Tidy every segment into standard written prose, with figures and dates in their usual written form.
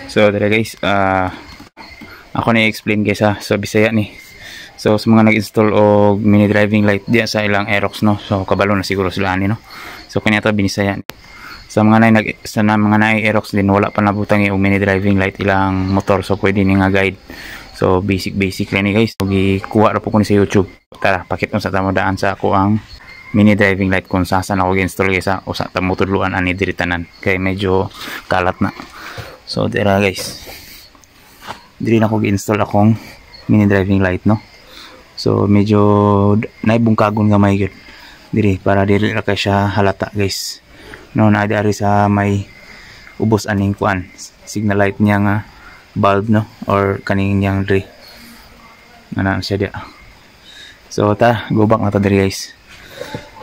So dere guys, ako na i-explain guys ha, so Bisaya ni. So sa mga nag-install og mini driving light diya sa ilang Aerox no, so kabalo na siguro sila ani no. So kanya to binisaya. Sa mga nay Aerox din wala pa nabutang og mini driving light ilang motor, so pwede ni nga guide. So basic lang ni guys. So gikuha ra po ko ni sa YouTube. Tara, pakit mo sa tamo daan sa ako ang mini driving light kung saan ako gi-install guys ha, o sa tamo tudluan ani diri tanan kay medyo kalat na. So dira guys, diri na ko gi-install akong mini driving light no. So medyo naibungkagon nga may gyud diri para diri ra kay siya halata guys no, na dari sa may ubos aning kuan signal light niya nga bulb no, or kaning niyang diri ana siya dia. So ta go back na ta diri guys.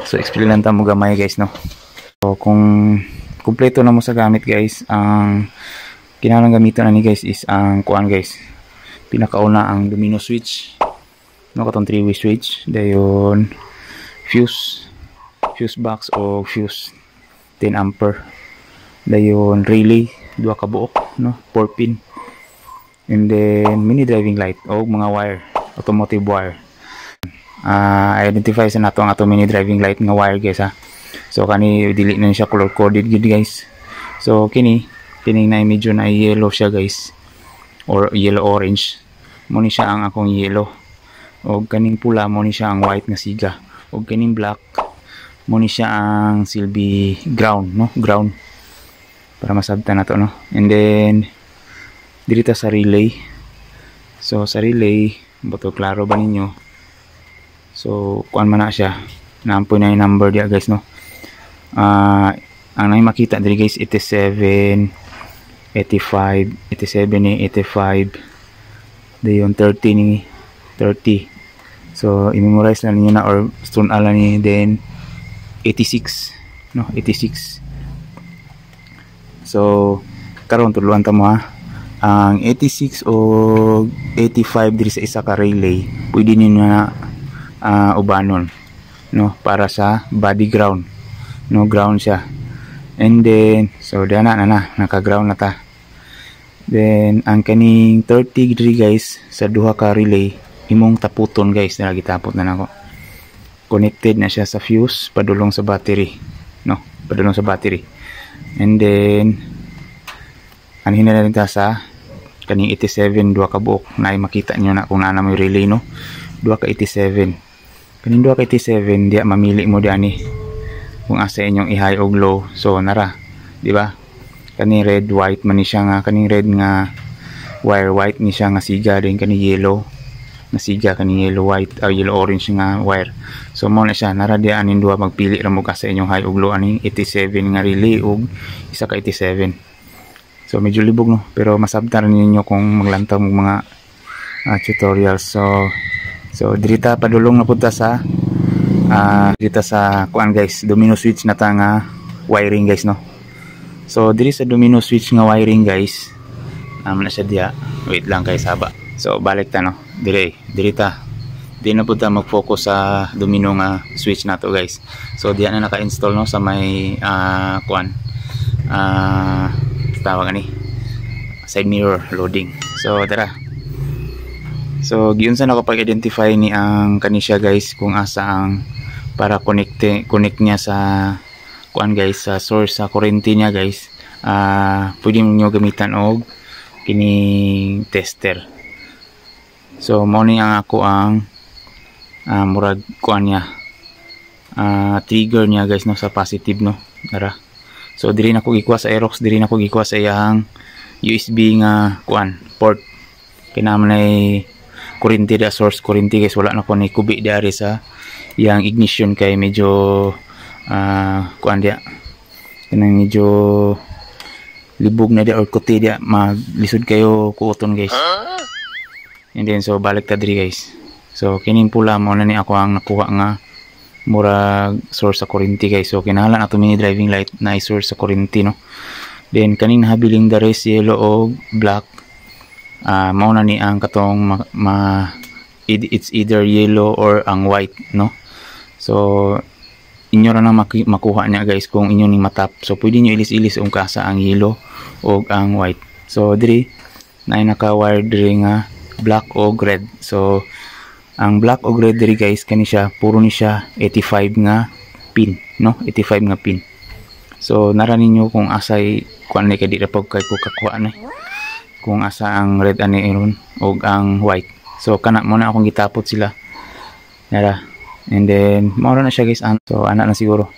So explain lang ta mo gamay guys no. So kung kumpleto na mo sa gamit guys, ang kinahanglan gamiton ani guys is ang kuan guys, pinakauna ang domino switch no, katong 3-way switch, dayon fuse box o fuse 10 ampere, dayon relay 2 ka buok no, 4 pin, and then mini driving light o mga wire, automotive wire. Identify sa nato ang ato mini driving light nga wire guys ha. So kani dili na siya color coded gid guys. So kining na medyo na yellow siya guys, or yellow orange mo ni siya ang akong yellow, og kaning pula mo ni siya ang white nga siga, og kaning black mo ni siya ang silbi ground no, ground para masabtan nato no. And then dito sa relay, so sa relay boto klaro ba ninyo, so kuan man na siya, naampoy na yung number dia guys no. Ang nang makita diri guys 87, 85, 87 ni 85, dayon 30 ni 30. So i-memorize na niyo na or stone ala ni, then 86 no, 86. So karon tudluan ta mo ha, ang 86 o 85 diri sa isa ka relay pwede niyo na ubanon no, para sa body ground no, ground siya. And then so dana na naka ground na ta. Then ang kaning 30 diri guys sa duha ka relay imong taputon guys, na gitapot na nako. Connected na siya sa fuse padulong sa battery no, padulong sa battery. And then anhin na rin ta sa kaning 87 2 ka buok, na makita nyo na kung naa mo relay no, 2 ka 87. Kaning 2 ka 87 dia mamili mo diani kung asa inyong i-high o low. So nara di ba, kaning red white man ni siya nga, kaning red nga wire white ni siya nga siga, din kaning yellow na siga, kaning yellow white or yellow orange nga wire. So mo na siya nara di anin duha, magpili ra mo asa inyong high o low, aning 87 nga relay og isa ka 87. So medyo libog no, pero masabtan ninyo kung maglantaw mo mga tutorials. So dirita padulong na punta sa dito sa kuan guys, domino switch na ta nga wiring guys no. So diri sa domino switch nga wiring guys, na siya dia, wait lang guys haba. So balik ta no, dirita di na punta mag-focus sa domino nga switch nato guys. So diya na naka-install no sa may kuan tawag ani side mirror loading. So tara, so giunsa na ko pag-identify ni ang kanisya guys kung asa ang para connect niya sa kuan guys, sa source sa kurente niya guys. Pwede niyo gamitan og kining tester. So mo ni ang ako ang murag kuan niya, trigger niya guys no, sa positive no. Tara, so diri na ko gikuha sa Aerox, diri na ko gikuha sa iyang USB nga kuan port, kinahanglan ay kurente da, source kurente guys. Wala na ko ni kubi dari sa yang ignition kay medyo kuan dia, kanang medyo libog na dia or kuti dia, maglisod kayo kuoton guys. And then so balik ta diri guys. So kining pula mo na ni ako ang nakuha nga murag source sa kurente guys. So kinahanglan ato mini driving light na source sa kurente no. Then kaning habiling the rest yellow o black, mao na ni ang katong it's either yellow or ang white no. So inyo ra na makuha niya guys kung inyo ni matap. So pwede nyo ilis-ilis kung kasa ang yellow o ang white. So diri na naka-wire diri nga black o red. So ang black o red diri guys kani siya puro ni siya 85 nga pin, no? 85 nga pin. So nara ninyo kung asay kuan ni kay di ra pag kay ko kakuha na kung asa ang red ani iron og ang white. So kana mo na akong gitapot sila. Nara. And then mao na siya guys. So ana na siguro.